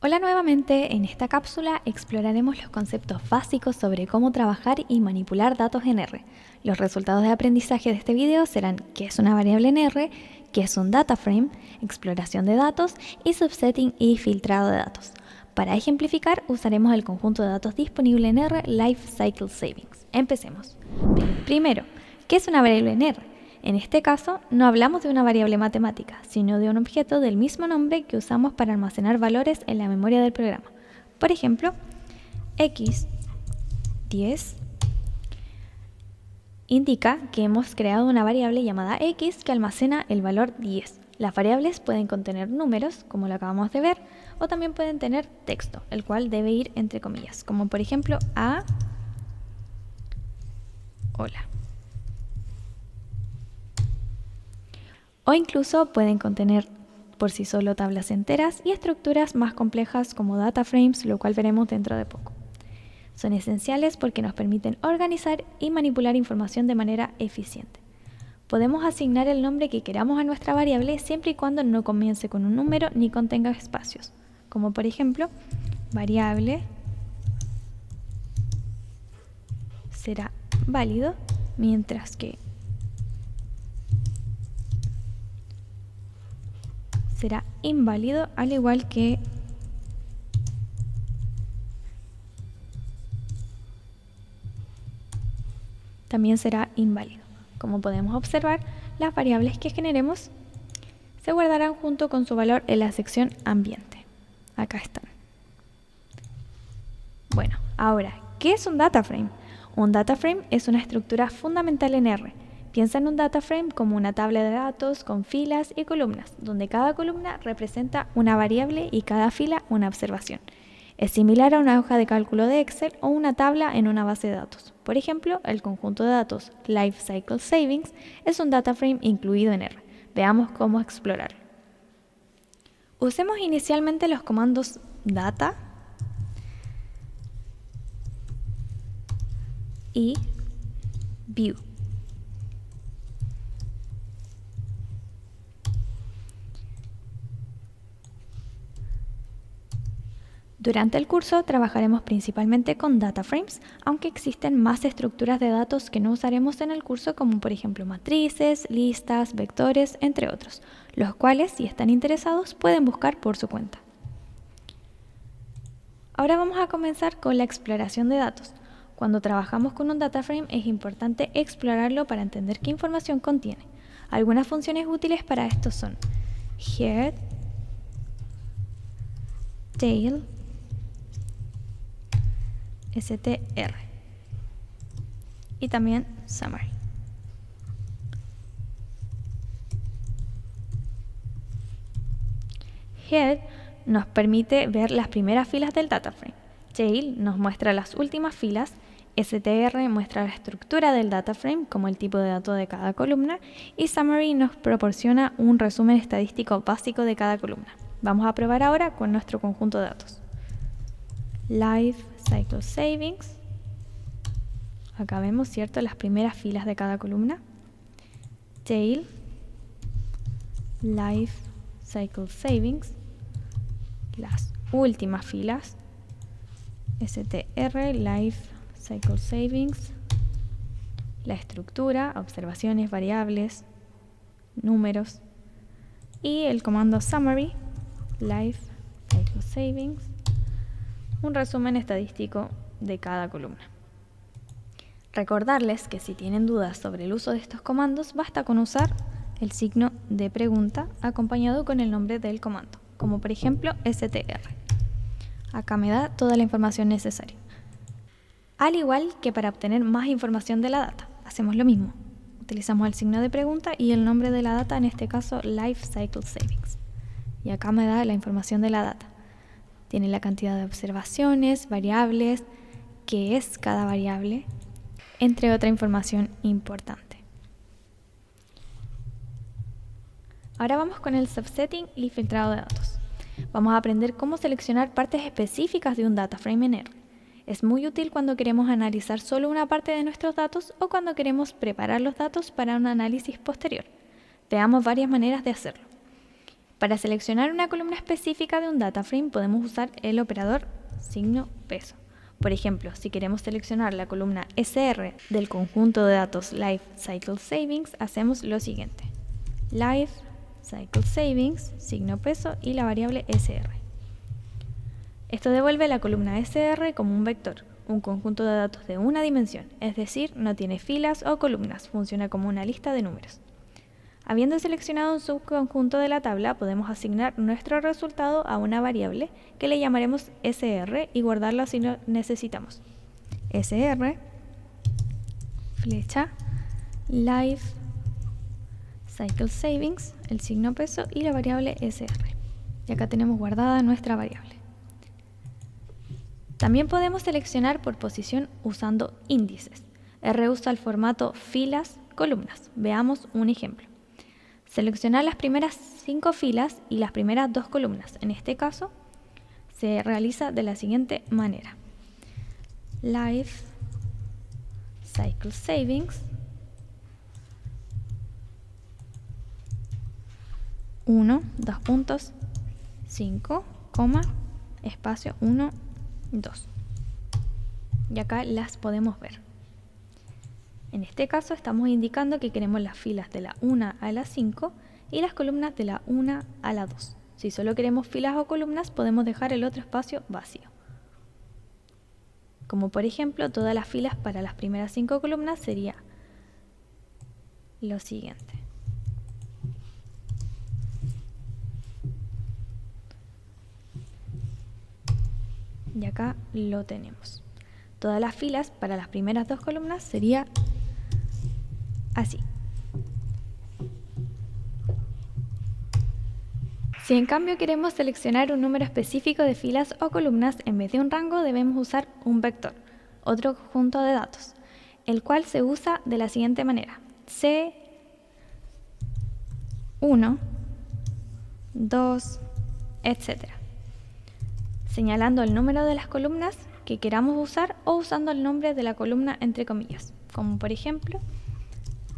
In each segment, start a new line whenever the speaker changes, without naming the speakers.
Hola nuevamente, en esta cápsula exploraremos los conceptos básicos sobre cómo trabajar y manipular datos en R. Los resultados de aprendizaje de este video serán qué es una variable en R, qué es un data frame, exploración de datos y subsetting y filtrado de datos. Para ejemplificar usaremos el conjunto de datos disponible en R, Lifecycle Savings. Empecemos. Primero, ¿qué es una variable en R? En este caso, no hablamos de una variable matemática, sino de un objeto del mismo nombre que usamos para almacenar valores en la memoria del programa. Por ejemplo, x10 indica que hemos creado una variable llamada x que almacena el valor 10. Las variables pueden contener números, como lo acabamos de ver, o también pueden tener texto, el cual debe ir entre comillas, como por ejemplo hola. O incluso pueden contener por sí solo tablas enteras y estructuras más complejas como data frames, lo cual veremos dentro de poco. Son esenciales porque nos permiten organizar y manipular información de manera eficiente. Podemos asignar el nombre que queramos a nuestra variable siempre y cuando no comience con un número ni contenga espacios, como por ejemplo, variable será válido, mientras que será inválido, al igual que también será inválido. Como podemos observar, las variables que generemos se guardarán junto con su valor en la sección ambiente. Acá están. Bueno, ahora, ¿qué es un data frame? Un data frame es una estructura fundamental en R. Piensa en un data frame como una tabla de datos con filas y columnas, donde cada columna representa una variable y cada fila una observación. Es similar a una hoja de cálculo de Excel o una tabla en una base de datos. Por ejemplo, el conjunto de datos Lifecycle Savings es un data frame incluido en R. Veamos cómo explorarlo. Usemos inicialmente los comandos data y view. Durante el curso trabajaremos principalmente con data frames, aunque existen más estructuras de datos que no usaremos en el curso, como por ejemplo matrices, listas, vectores, entre otros, los cuales, si están interesados, pueden buscar por su cuenta. Ahora vamos a comenzar con la exploración de datos. Cuando trabajamos con un data frame es importante explorarlo para entender qué información contiene. Algunas funciones útiles para esto son head, tail, str y también summary. Head nos permite ver las primeras filas del data frame. Tail nos muestra las últimas filas. str muestra la estructura del data frame, como el tipo de dato de cada columna, y summary nos proporciona un resumen estadístico básico de cada columna. Vamos a probar ahora con nuestro conjunto de datos. Lifecycle Savings. Acá vemos, ¿cierto?, las primeras filas de cada columna. Tail, Lifecycle Savings, las últimas filas. str, Lifecycle Savings, la estructura, observaciones, variables, números, y el comando summary, Lifecycle Savings, un resumen estadístico de cada columna. Recordarles que si tienen dudas sobre el uso de estos comandos, basta con usar el signo de pregunta acompañado con el nombre del comando, como por ejemplo str. Acá me da toda la información necesaria. Al igual que para obtener más información de la data, hacemos lo mismo. Utilizamos el signo de pregunta y el nombre de la data, en este caso Lifecycle Savings. Y acá me da la información de la data. Tiene la cantidad de observaciones, variables, qué es cada variable, entre otra información importante. Ahora vamos con el subsetting y filtrado de datos. Vamos a aprender cómo seleccionar partes específicas de un data frame en R. Es muy útil cuando queremos analizar solo una parte de nuestros datos o cuando queremos preparar los datos para un análisis posterior. Veamos varias maneras de hacerlo. Para seleccionar una columna específica de un data frame podemos usar el operador signo peso. Por ejemplo, si queremos seleccionar la columna SR del conjunto de datos Life Cycle Savings, hacemos lo siguiente. Life Cycle Savings, signo peso y la variable SR. Esto devuelve la columna SR como un vector, un conjunto de datos de una dimensión, es decir, no tiene filas o columnas, funciona como una lista de números. Habiendo seleccionado un subconjunto de la tabla, podemos asignar nuestro resultado a una variable que le llamaremos SR y guardarla si lo necesitamos. SR, flecha, Life Cycle Savings, el signo peso y la variable SR. Y acá tenemos guardada nuestra variable. También podemos seleccionar por posición usando índices. R usa el formato filas, columnas. Veamos un ejemplo. Seleccionar las primeras 5 filas y las primeras 2 columnas. En este caso, se realiza de la siguiente manera. Life Cycle Savings 1, 2 puntos, 5, espacio 1, 2. Y acá las podemos ver. En este caso estamos indicando que queremos las filas de la 1 a la 5 y las columnas de la 1 a la 2. Si solo queremos filas o columnas, podemos dejar el otro espacio vacío. Como por ejemplo, todas las filas para las primeras 5 columnas sería lo siguiente. Y acá lo tenemos. Todas las filas para las primeras 2 columnas sería así. Si en cambio queremos seleccionar un número específico de filas o columnas, en vez de un rango debemos usar un vector, otro conjunto de datos, el cual se usa de la siguiente manera. C1, 2, etc. Señalando el número de las columnas que queramos usar o usando el nombre de la columna entre comillas, como por ejemplo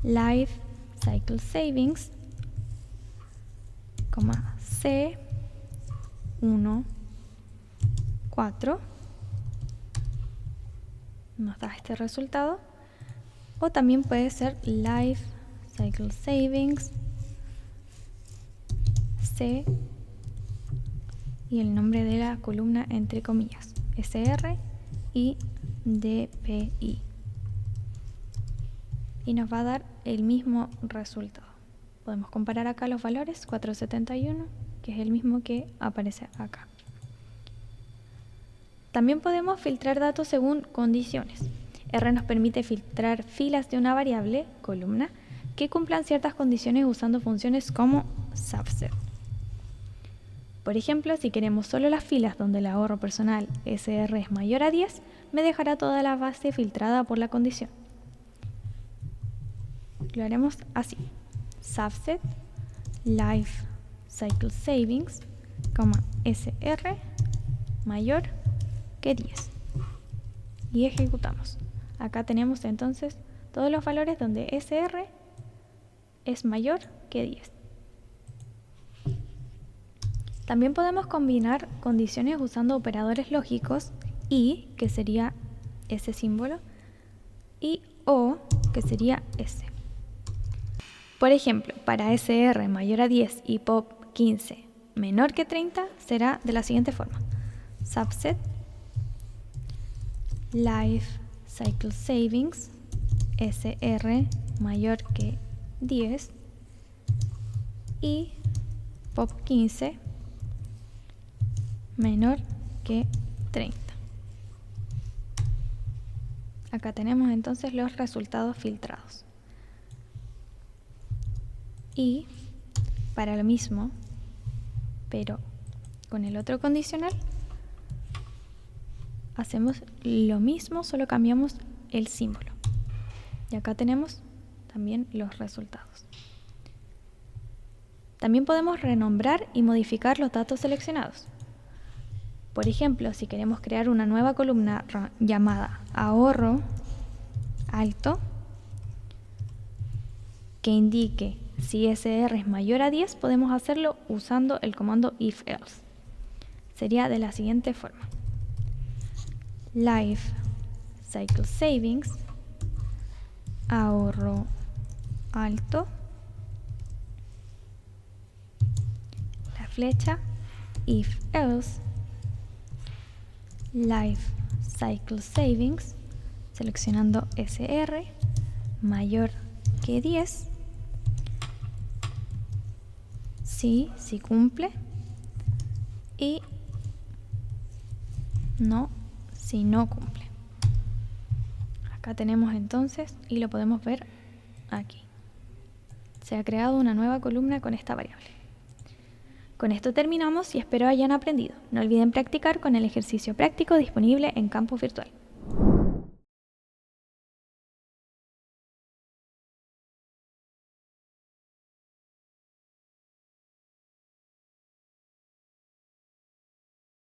Life Cycle Savings, C1, 4, nos da este resultado. O también puede ser Life Cycle Savings, C y el nombre de la columna entre comillas, SR y DPI. Y nos va a dar el mismo resultado. Podemos comparar acá los valores, 471, que es el mismo que aparece acá. También podemos filtrar datos según condiciones. R nos permite filtrar filas de una variable, columna, que cumplan ciertas condiciones usando funciones como subset. Por ejemplo, si queremos solo las filas donde el ahorro personal SR es mayor a 10, me dejará toda la base filtrada por la condición. Lo haremos así. Subset Life Cycle Savings, SR mayor que 10. Y ejecutamos. Acá tenemos entonces todos los valores donde SR es mayor que 10. También podemos combinar condiciones usando operadores lógicos y, que sería ese símbolo, y o, que sería ese. Por ejemplo, para SR mayor a 10 y POP 15 menor que 30 será de la siguiente forma. Subset Life Cycle Savings SR mayor que 10 y POP 15 menor que 30. Acá tenemos entonces los resultados filtrados. Y para lo mismo, pero con el otro condicional, hacemos lo mismo, solo cambiamos el símbolo. Y acá tenemos también los resultados. También podemos renombrar y modificar los datos seleccionados. Por ejemplo, si queremos crear una nueva columna llamada ahorro alto, que indique Si SR es mayor a 10, podemos hacerlo usando el comando if-else. Sería de la siguiente forma. Life Cycle Savings, ahorro alto, la flecha, if-else, Life Cycle Savings, seleccionando SR, mayor que 10, sí cumple, y no, si no cumple. Acá tenemos entonces, y lo podemos ver aquí. Se ha creado una nueva columna con esta variable. Con esto terminamos y espero hayan aprendido. No olviden practicar con el ejercicio práctico disponible en Campus Virtual.